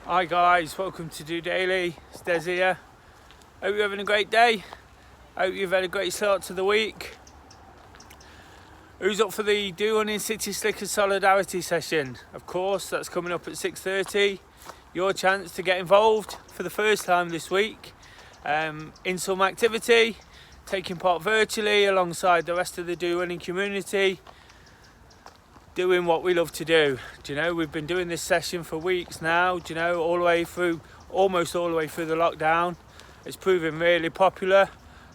Hi guys, welcome to DOdaily. It's Des here. Hope you're having a great day. Hope you've had a great start to the week. Who's up for the Do Running City Slicker Solidarity session? Of course, that's coming up at 6:30. Your chance to get involved for the first time this week in some activity, taking part virtually alongside the rest of the Do Running community, doing what we love to do. Do you know, we've been doing this session for weeks now, do you know, almost all the way through the lockdown. It's proving really popular.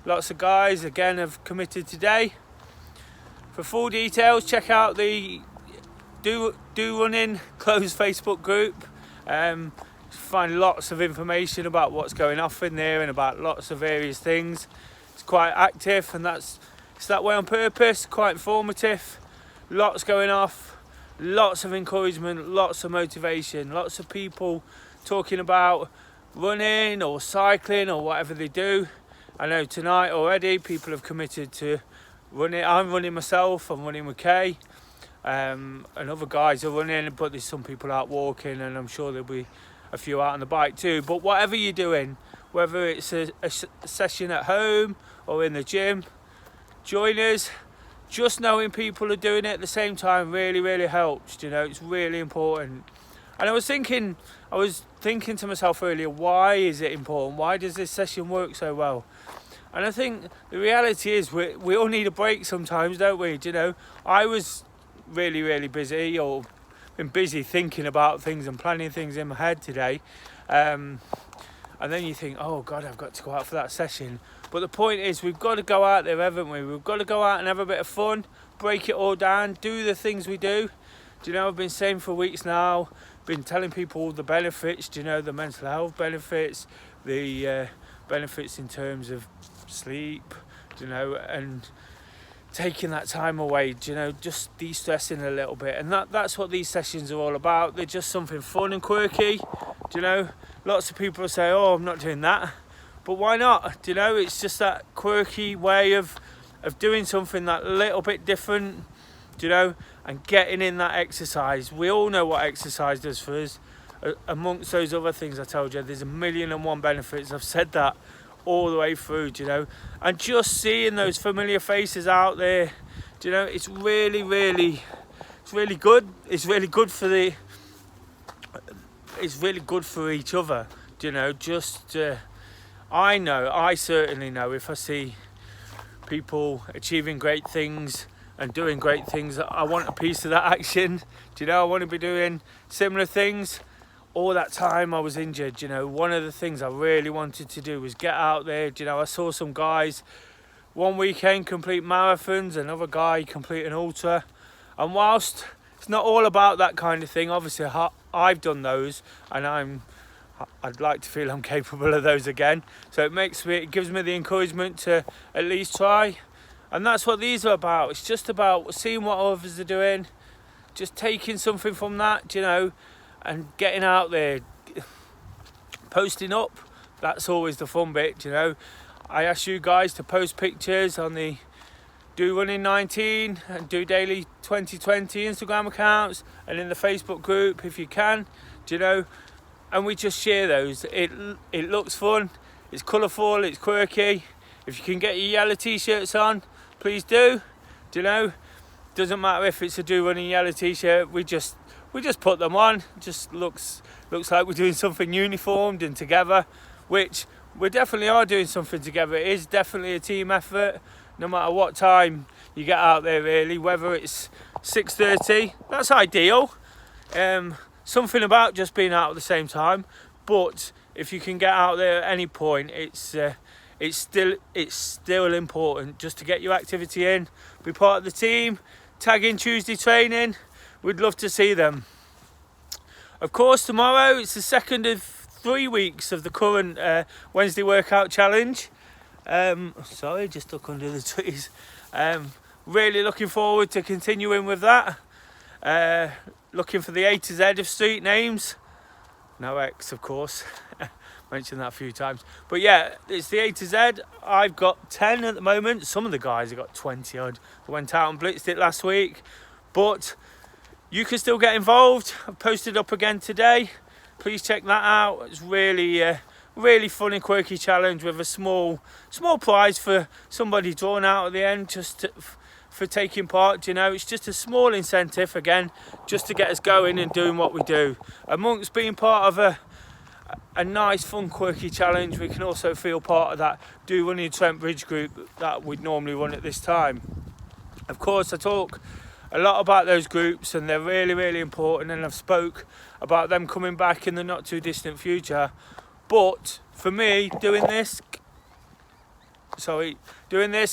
Lots of guys again have committed today. For full details, check out the Do Running closed Facebook group. Find lots of information about what's going off in there and about lots of various things. It's quite active, and it's that way on purpose, quite informative. Lots going off, lots of encouragement, lots of motivation, lots of people talking about running or cycling or whatever they do. I know tonight already people have committed to running. I'm running myself, I'm running with Kay, and other guys are running, but there's some people out walking, and I'm sure there'll be a few out on the bike too. But whatever you're doing, whether it's a session at home or in the gym, join us. Just knowing people are doing it at the same time really helps. You know, it's really important. And I was thinking to myself earlier, why is it important? Why does this session work so well? And I think the reality is we all need a break sometimes, don't we? Do you know, I was really busy, or been busy thinking about things and planning things in my head today. And then you think, oh God, I've got to go out for that session. But the point is, we've got to go out there, haven't we? We've got to go out and have a bit of fun, break it all down, do the things we do. Do you know, I've been saying for weeks now, been telling people all the benefits, do you know, the mental health benefits, the benefits in terms of sleep, do you know, and taking that time away, do you know, just de-stressing a little bit. And that's what these sessions are all about. They're just something fun and quirky, do you know. Lots of people say, oh, I'm not doing that. But why not? Do you know, it's just that quirky way of doing something that little bit different, do you know, and getting in that exercise. We all know what exercise does for us. Amongst those other things I told you, there's 1,000,001 benefits. I've said that all the way through, do you know. And just seeing those familiar faces out there, do you know, it's really good. It's really good for each other, do you know. Just I certainly know if I see people achieving great things and doing great things, I want a piece of that action. Do you know, I want to be doing similar things. All that time I was injured, you know, one of the things I really wanted to do was get out there. Do you know, I saw some guys one weekend complete marathons, another guy complete an ultra. And whilst it's not all about that kind of thing, obviously I've done those, and I'd like to feel I'm capable of those again. So it gives me the encouragement to at least try. And that's what these are about. It's just about seeing what others are doing, just taking something from that, do you know, and getting out there, posting up. That's always the fun bit, do you know. I asked you guys to post pictures on the Do Running 19 and DOdaily 2020 Instagram accounts, and in the Facebook group if you can, do you know. And we just share those. It looks fun, it's colourful, it's quirky. If you can get your yellow t-shirts on, please do. Do you know? Doesn't matter if it's a Do Running yellow t-shirt. We just put them on. It just looks like we're doing something uniformed and together, which we definitely are doing something together. It is definitely a team effort. No matter what time you get out there, really, whether it's 6:30, that's ideal. Something about just being out at the same time, but if you can get out there at any point, it's still important just to get your activity in, be part of the team, tag in Tuesday training. We'd love to see them. Of course, tomorrow it's the second of 3 weeks of the current Wednesday workout challenge. Sorry, just stuck under the trees. Really looking forward to continuing with that. Looking for the A to Z of street names. No X, of course. Mentioned that a few times. But yeah, it's the A to Z. I've got 10 at the moment. Some of the guys have got 20 odd. I went out and blitzed it last week. But you can still get involved. I've posted up again today. please check that out. It's really fun and quirky challenge with a small prize for somebody drawn out at the end, for taking part. You know, it's just a small incentive again, just to get us going and doing what we do. Amongst being part of a nice, fun, quirky challenge, we can also feel part of that Do Running Trent Bridge group that we'd normally run at this time. Of course, I talk a lot about those groups, and they're really important, and I've spoke about them coming back in the not too distant future. But for me, doing this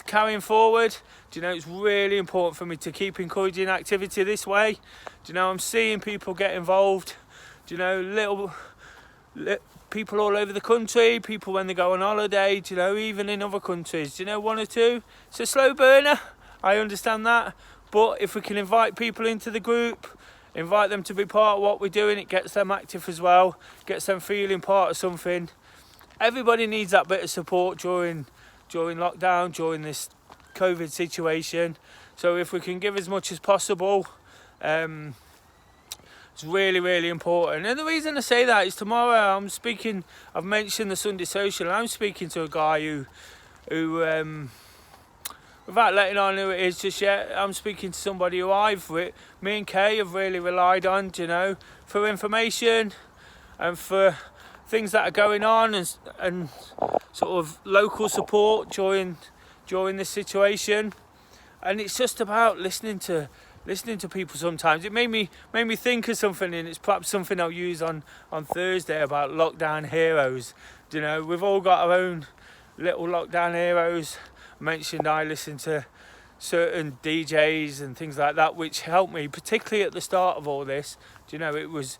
carrying forward, do you know, it's really important for me to keep encouraging activity this way. Do you know, I'm seeing people get involved. Do you know, little people all over the country, people when they go on holiday, do you know, even in other countries, do you know, 1 or 2. It's a slow burner, I understand that, but if we can invite people into the group, invite them to be part of what we're doing, it gets them active as well, gets them feeling part of something. Everybody needs that bit of support during lockdown, during this COVID situation. So if we can give as much as possible, it's really important. And the reason I say that is tomorrow I've mentioned the Sunday Social, I'm speaking to a guy who without letting on who it is just yet, I'm speaking to somebody who me and Kay have really relied on, you know, for information and for things that are going on, and sort of local support during this situation. And it's just about listening to people sometimes. It made me think of something, and it's perhaps something I'll use on Thursday about lockdown heroes. You know, we've all got our own little lockdown heroes. I mentioned I listen to certain DJs and things like that, which helped me, particularly at the start of all this. Do you know, it was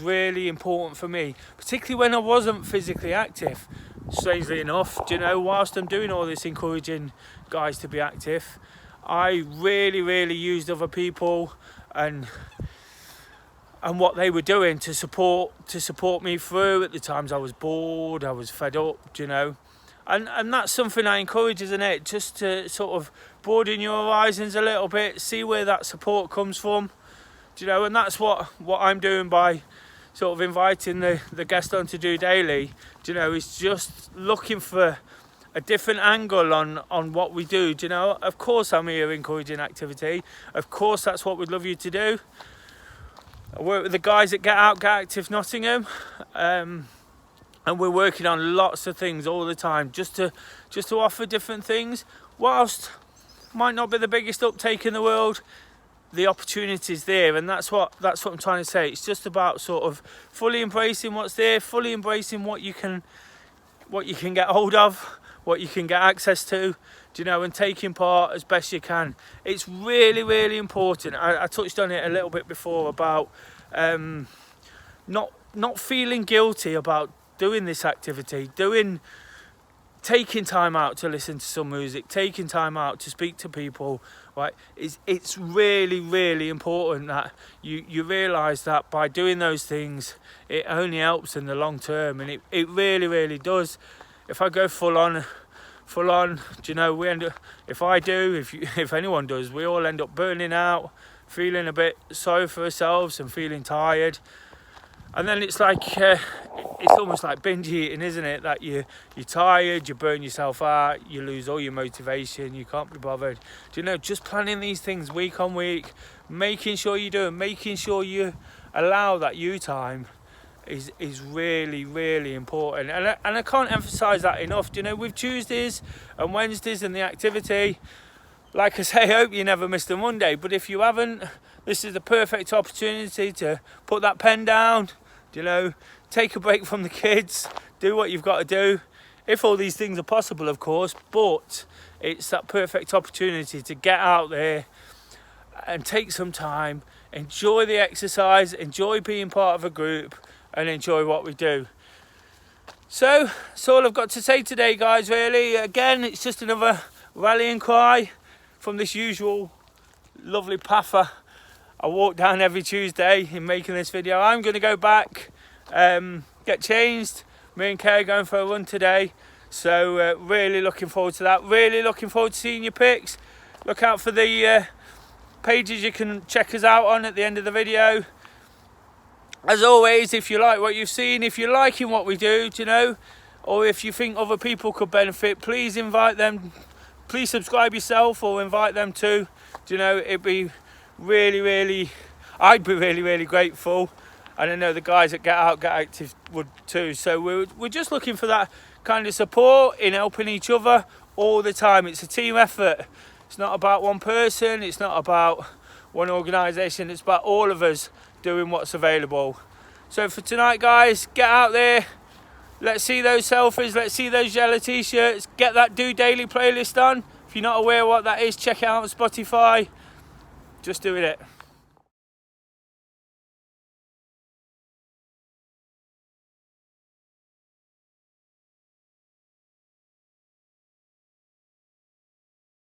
really important for me, particularly when I wasn't physically active. Strangely enough, do you know, whilst I'm doing all this encouraging guys to be active, I really used other people and what they were doing to support me through at the times I was bored, I was fed up, do you know. And that's something I encourage, isn't it? Just to sort of broaden your horizons a little bit, see where that support comes from, do you know. And that's what I'm doing by sort of inviting the guest on to DOdaily, do you know, is just looking for a different angle on what we do. Do you know, of course I'm here encouraging activity. Of course that's what we'd love you to do. I work with the guys at Get Out, Get Active Nottingham, and we're working on lots of things all the time, just to offer different things. Whilst might not be the biggest uptake in the world, the opportunity's there, and that's what I'm trying to say. It's just about sort of fully embracing what's there, fully embracing what you can get hold of, what you can get access to, do you know, and taking part as best you can. It's really important. I touched on it a little bit before about not feeling guilty about doing this activity, taking time out to listen to some music, taking time out to speak to people, right? It's really important that you realise that by doing those things, it only helps in the long term, and it really does. If I go full on, do you know, we end up, if anyone does, we all end up burning out, feeling a bit sorry for ourselves and feeling tired. And then it's like, it's almost like binge eating, isn't it? That you're tired, you burn yourself out, you lose all your motivation, you can't be bothered. Do you know, just planning these things week on week, making sure you do it, making sure you allow that you time is really important. And I can't emphasise that enough. Do you know, with Tuesdays and Wednesdays and the activity, like I say, I hope you never missed a Monday. But if you haven't, this is the perfect opportunity to put that pen down, you know, take a break from the kids, do what you've got to do, if all these things are possible, of course. But it's that perfect opportunity to get out there and take some time, enjoy the exercise, enjoy being part of a group, and enjoy what we do. So that's all I've got to say today, guys, really. Again, it's just another rallying cry from this usual lovely path I walk down every Tuesday in making this video. I'm going to go back, get changed. Me and Kay are going for a run today, so really looking forward to that. Really looking forward to seeing your pics. Look out for the pages you can check us out on at the end of the video. as always, if you like what you've seen, if you're liking what we do, you know, or if you think other people could benefit, please invite them. Please subscribe yourself or invite them too. You know, it'd be really, I'd be really grateful. And I know the guys at Get Out, Get Active would too. So we're just looking for that kind of support in helping each other all the time. It's a team effort. It's not about one person. It's not about one organisation. It's about all of us doing what's available. So for tonight, guys, get out there. Let's see those selfies. Let's see those yellow t-shirts. Get that DOdaily playlist on. If you're not aware what that is, check it out on Spotify. Just doing it.